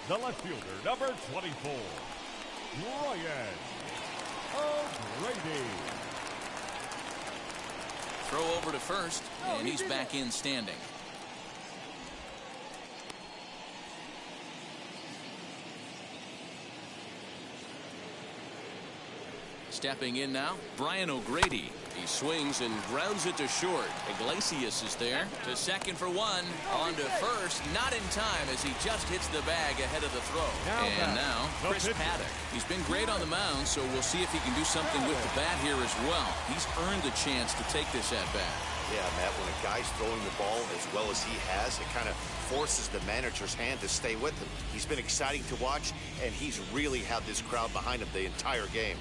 The left fielder, number 24, Ryan O'Grady. Throw over to first, and he's back in standing. Stepping in now, Brian O'Grady. He swings and grounds it to short. Iglesias is there to second for 1. On to first, not in time as he just hits the bag ahead of the throw. And now, Chris Paddock. He's been great on the mound, so we'll see if he can do something with the bat here as well. He's earned the chance to take this at-bat. Yeah, Matt, when a guy's throwing the ball as well as he has, it kind of forces the manager's hand to stay with him. He's been exciting to watch, and he's really had this crowd behind him the entire game.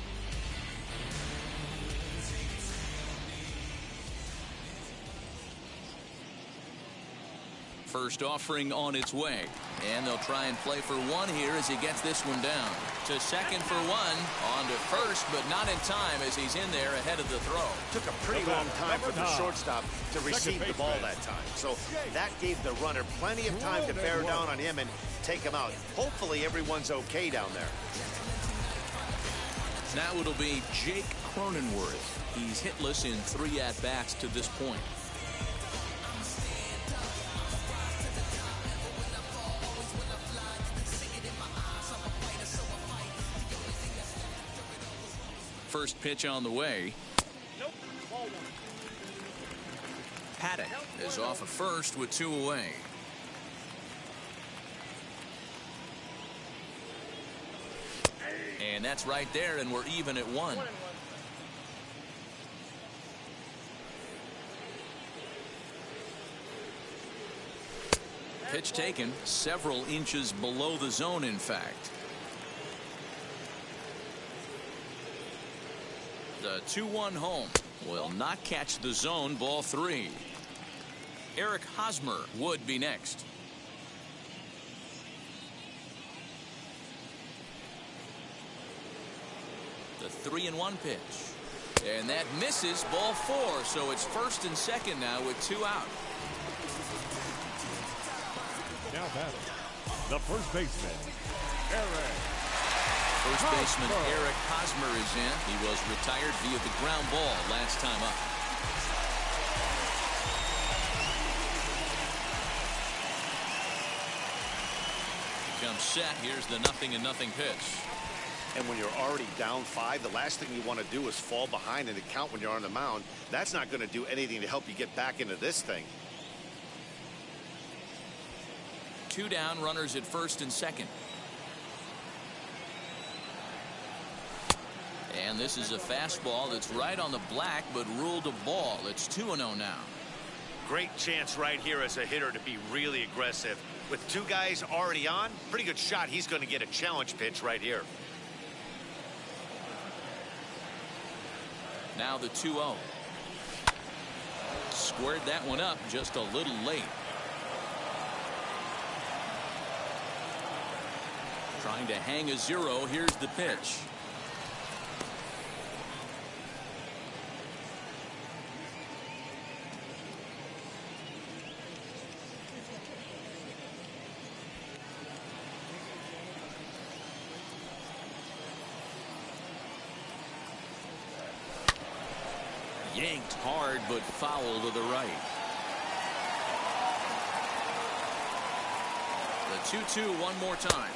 First offering on its way. And they'll try and play for one here as he gets this one down. To second for one. On to first, but not in time as he's in there ahead of the throw. Took a pretty long time for the shortstop to receive the ball that time. So that gave the runner plenty of time to bear down on him and take him out. Hopefully everyone's okay down there. Now it'll be Jake Cronenworth. He's hitless in 3 at-bats to this point. First pitch on the way. Paddock is off of first with 2 away. And that's right there, and we're even at 1. Pitch taken several inches below the zone, in fact. The 2-1 home will not catch the zone. Ball 3. Eric Hosmer would be next. The 3-1 pitch. And that misses. Ball 4. So it's first and second now with 2 out. Now batting, the first baseman, Eric. First baseman Eric Hosmer is in. He was retired via the ground ball last time up. Comes set. Here's the 0-0 pitch. And when you're already down 5, the last thing you want to do is fall behind in the count when you're on the mound. That's not going to do anything to help you get back into this thing. 2 down, runners at first and second. And this is a fastball that's right on the black, but ruled a ball. It's 2-0 now. Great chance right here as a hitter to be really aggressive. With 2 guys already on, pretty good shot. He's going to get a challenge pitch right here. Now the 2-0. Squared that one up just a little late. Trying to hang a 0. Here's the pitch. Yanked hard, but foul to the right. The 2-2 one more time.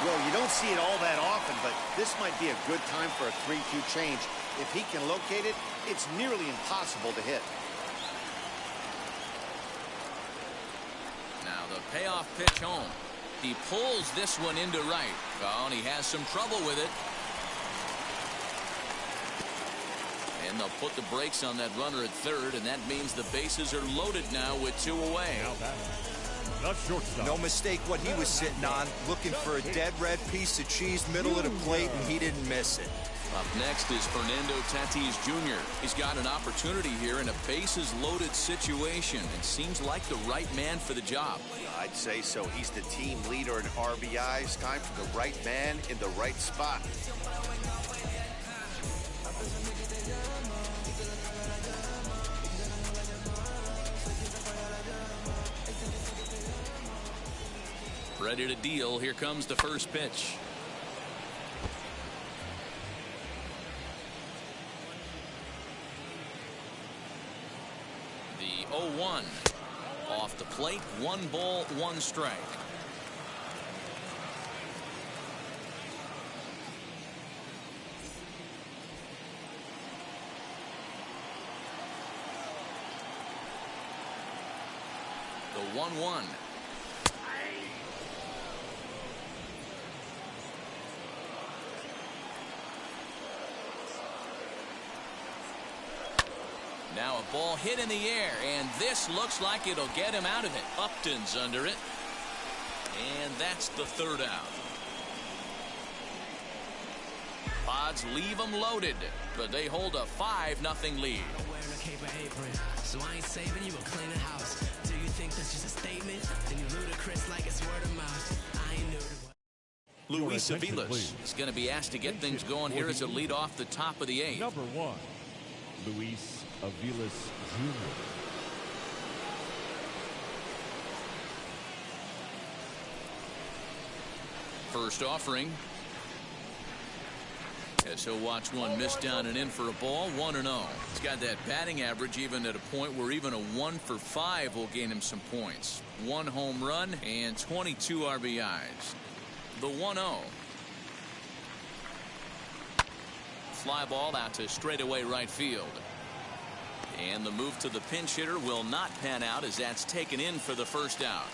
Well, you don't see it all that often, but this might be a good time for a 3-2 change. If he can locate it, it's nearly impossible to hit. Now the Payoff pitch home. He pulls this one into right. Oh, and he has some trouble with it. And they'll put the brakes on that runner at third, and that means the bases are loaded now with 2 away. The shortstop. No mistake what he was sitting on, looking for a dead red piece of cheese middle of the plate, and he didn't miss it. Up next is Fernando Tatis Jr. He's got an opportunity here in a bases-loaded situation and seems like the right man for the job. I'd say so. He's the team leader in RBIs. Time for the right man in the right spot. Ready to deal. Here comes the first pitch. The 0-1 off the plate. 1 ball, 1 strike. The 1-1. Now a ball hit in the air, and this looks like it'll get him out of it. Upton's under it, and that's the 3rd out. Pods leave them loaded, but they hold a 5-0 lead. So I ain't saving you a cleaner house. Do you think that's just a statement? Then you ludicrous like it's word of mouth. I ain't new to what. Luis Aviles is going to be asked to get things going here as a lead off the top of the 8th. Number 1, Luis Aviles Jr. First offering. As he'll watch one miss down and in for a ball, 1-0. He's got that batting average even at a point where even a 1 for 5 will gain him some points. 1 home run and 22 RBIs. The 1-0. Fly ball out to straightaway right field. And the move to the pinch hitter will not pan out as that's taken in for the first out.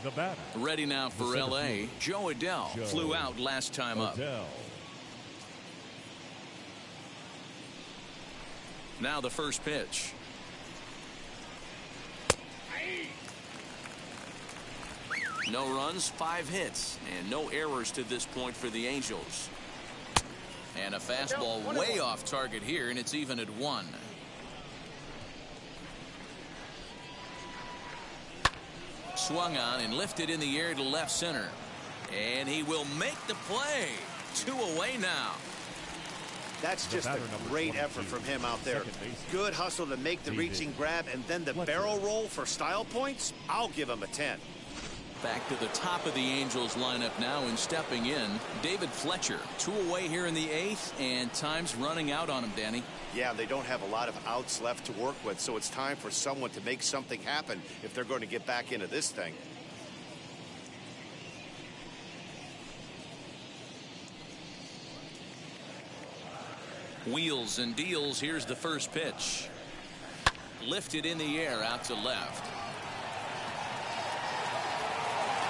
The batter. Ready now for L.A. Joe Adell flew out last time up. Now the first pitch. No runs, 5 hits, and no errors to this point for the Angels. And a fastball way off target here, and it's even at 1. Swung on and lifted in the air to left center. And he will make the play. 2 away now. That's just a great effort from him out there. Good hustle to make the reaching grab, and then the barrel roll for style points. I'll give him a 10. Back to the top of the Angels lineup now, and stepping in, David Fletcher. 2 away here in the 8th, and time's running out on him, Danny. Yeah, they don't have a lot of outs left to work with, so it's time for someone to make something happen if they're going to get back into this thing. Wheels and deals. Here's the first pitch. Lifted in the air out to left.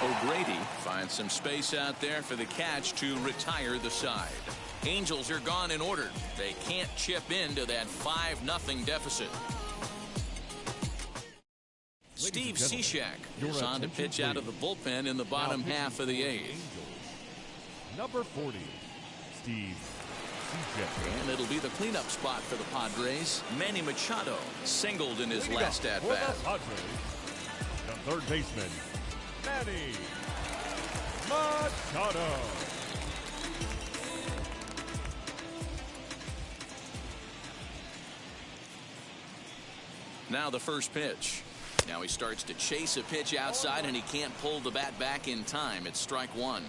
O'Grady finds some space out there for the catch to retire the side. Angels are gone in order. They can't chip into that 5-0 deficit. Steve Cishek is on to pitch out of the bullpen in the bottom half of the 8th. Number 40, Steve Cishek. And it'll be the cleanup spot for the Padres. Manny Machado singled in his last at-bat. The third baseman, Manny Machado. Now the first pitch. Now he starts to chase a pitch outside, and he can't pull the bat back in time. It's strike 1.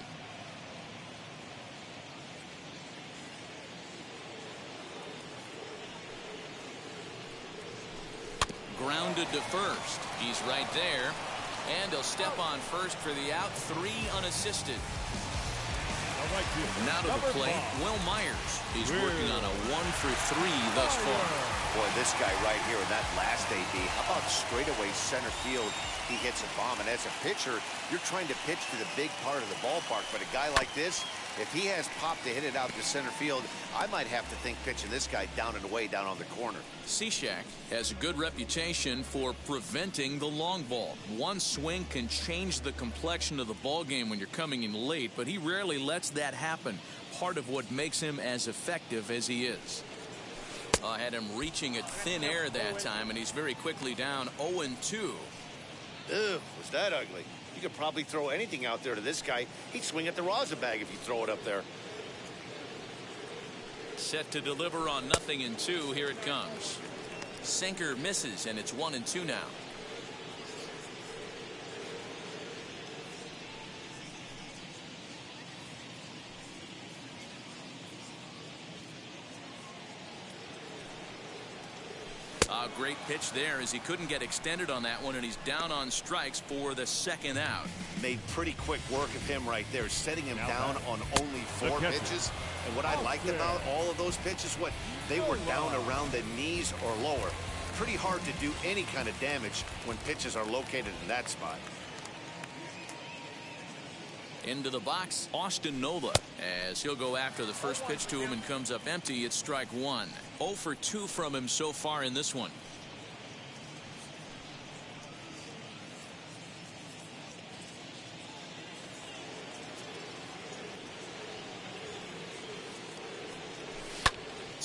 Grounded to first. He's right there. And he'll step on first for the out. 3 unassisted. Now to the plate, Will Myers. He's working on a 1 for 3 thus far. Boy, this guy right here in that last AB, how about straightaway center field? He hits a bomb, and as a pitcher, you're trying to pitch to the big part of the ballpark. But a guy like this, if he has pop to hit it out to center field, I might have to think pitching this guy down and away down on the corner. Cishek has a good reputation for preventing the long ball. One swing can change the complexion of the ball game when you're coming in late, but he rarely lets that happen. Part of what makes him as effective as he is. Had him reaching at thin air that time, and he's very quickly down 0-2. Ugh, was that ugly? You could probably throw anything out there to this guy. He'd swing at the rosin bag if you throw it up there. Set to deliver on 0-2. Here it comes. Sinker misses, and it's 1-2 now. A great pitch there as he couldn't get extended on that one, and he's down on strikes for the second out. Made pretty quick work of him right there, setting him down on only 4 pitches. And what I liked about all of those pitches, they were down around the knees or lower. Pretty hard to do any kind of damage when pitches are located in that spot. Into the box, Austin Nola, as he'll go after the first pitch to him and comes up empty. It's strike 1. 0 for 2 from him so far in this one.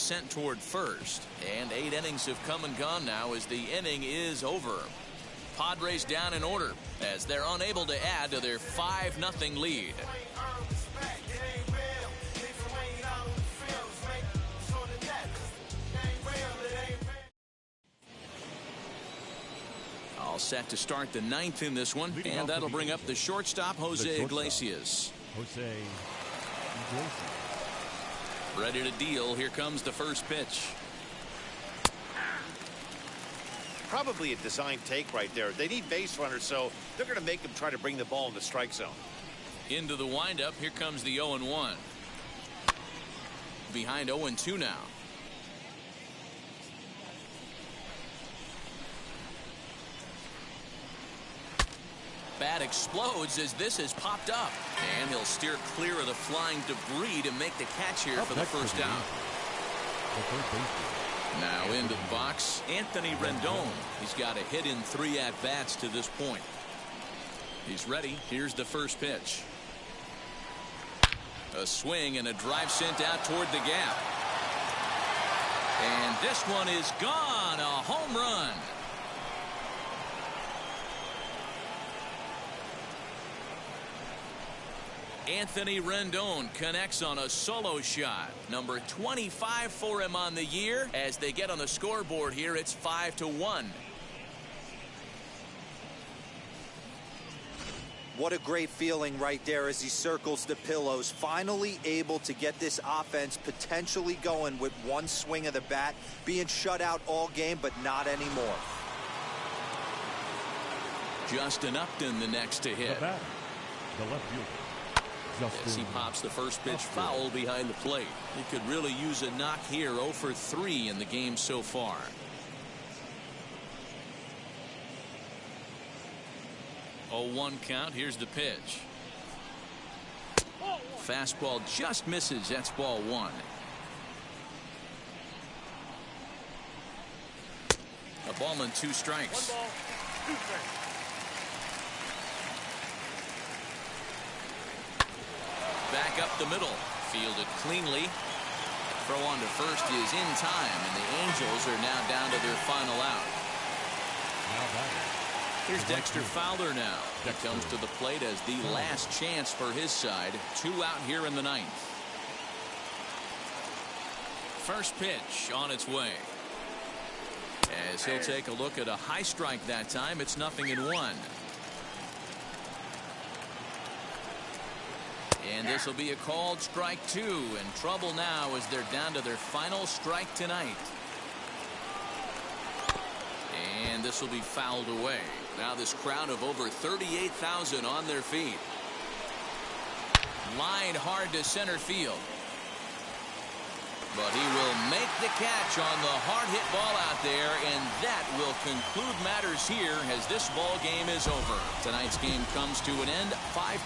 sent toward first. And 8 innings have come and gone now as the inning is over. Padres down in order as they're unable to add to their 5-0 lead. All set to start the 9th in this one, and that'll bring up the shortstop, Jose Iglesias. Ready to deal. Here comes the first pitch. Probably a design take right there. They need base runners, so they're going to make them try to bring the ball in the strike zone. Into the windup. Here comes the 0-1. Behind 0-2 now. Bat explodes as this has popped up. And he'll steer clear of the flying debris to make the catch here for the first out. Now into the box, Anthony Rendon. He's got a hit in 3 at-bats to this point. He's ready. Here's the first pitch. A swing and a drive sent out toward the gap. And this one is gone. A home run. Anthony Rendon connects on a solo shot. Number 25 for him on the year. As they get on the scoreboard here, it's 5-1. What a great feeling right there as he circles the pillows. Finally able to get this offense potentially going with one swing of the bat. Being shut out all game, but not anymore. Justin Upton the next to hit. The left fielder. As he pops the first pitch foul behind the plate. He could really use a knock here. 0 for 3 in the game so far. Oh, 1 count. Here's the pitch. Fastball just misses. That's ball 1. A ball and 2 strikes. 1 ball, 2 strikes. Back up the middle. Fielded cleanly. Throw on to first is in time, and the Angels are now down to their final out. Here's Dexter Fowler now. He comes to the plate as the last chance for his side. 2 out here in the 9th. First pitch on its way. As he'll take a look at a high strike that time. It's 0-1. And this will be a called strike 2. In trouble now as they're down to their final strike tonight. And this will be fouled away. Now this crowd of over 38,000 on their feet. Lined hard to center field. But he will make the catch on the hard hit ball out there, and that will conclude matters here as this ball game is over. Tonight's game comes to an end, 5-1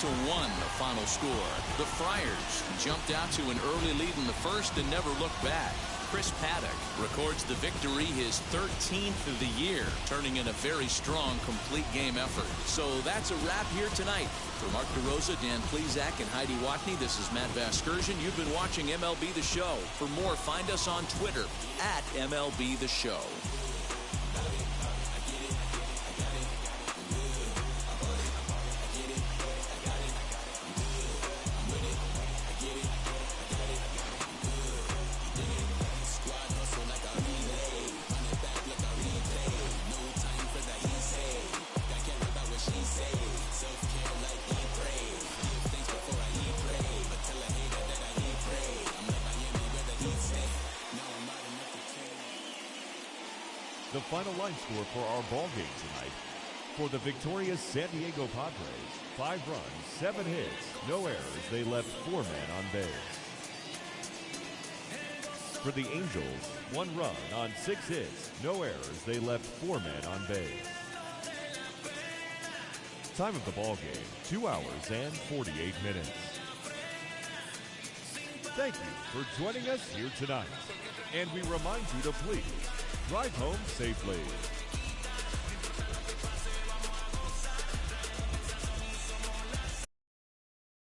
the final score. The Friars jumped out to an early lead in the first and never looked back. Chris Paddock records the victory, his 13th of the year, turning in a very strong complete game effort. So that's a wrap here tonight. For Mark DeRosa, Dan Plezak, and Heidi Watney, this is Matt Vasgersian. You've been watching MLB The Show. For more, find us on Twitter at MLB The Show. The final line score for our ball game tonight. For the victorious San Diego Padres, 5 runs, 7 hits, no errors. They left 4 men on base. For the Angels, 1 run on 6 hits, no errors. They left 4 men on base. Time of the ball game, 2 hours and 48 minutes. Thank you for joining us here tonight. And we remind you to please drive home safely.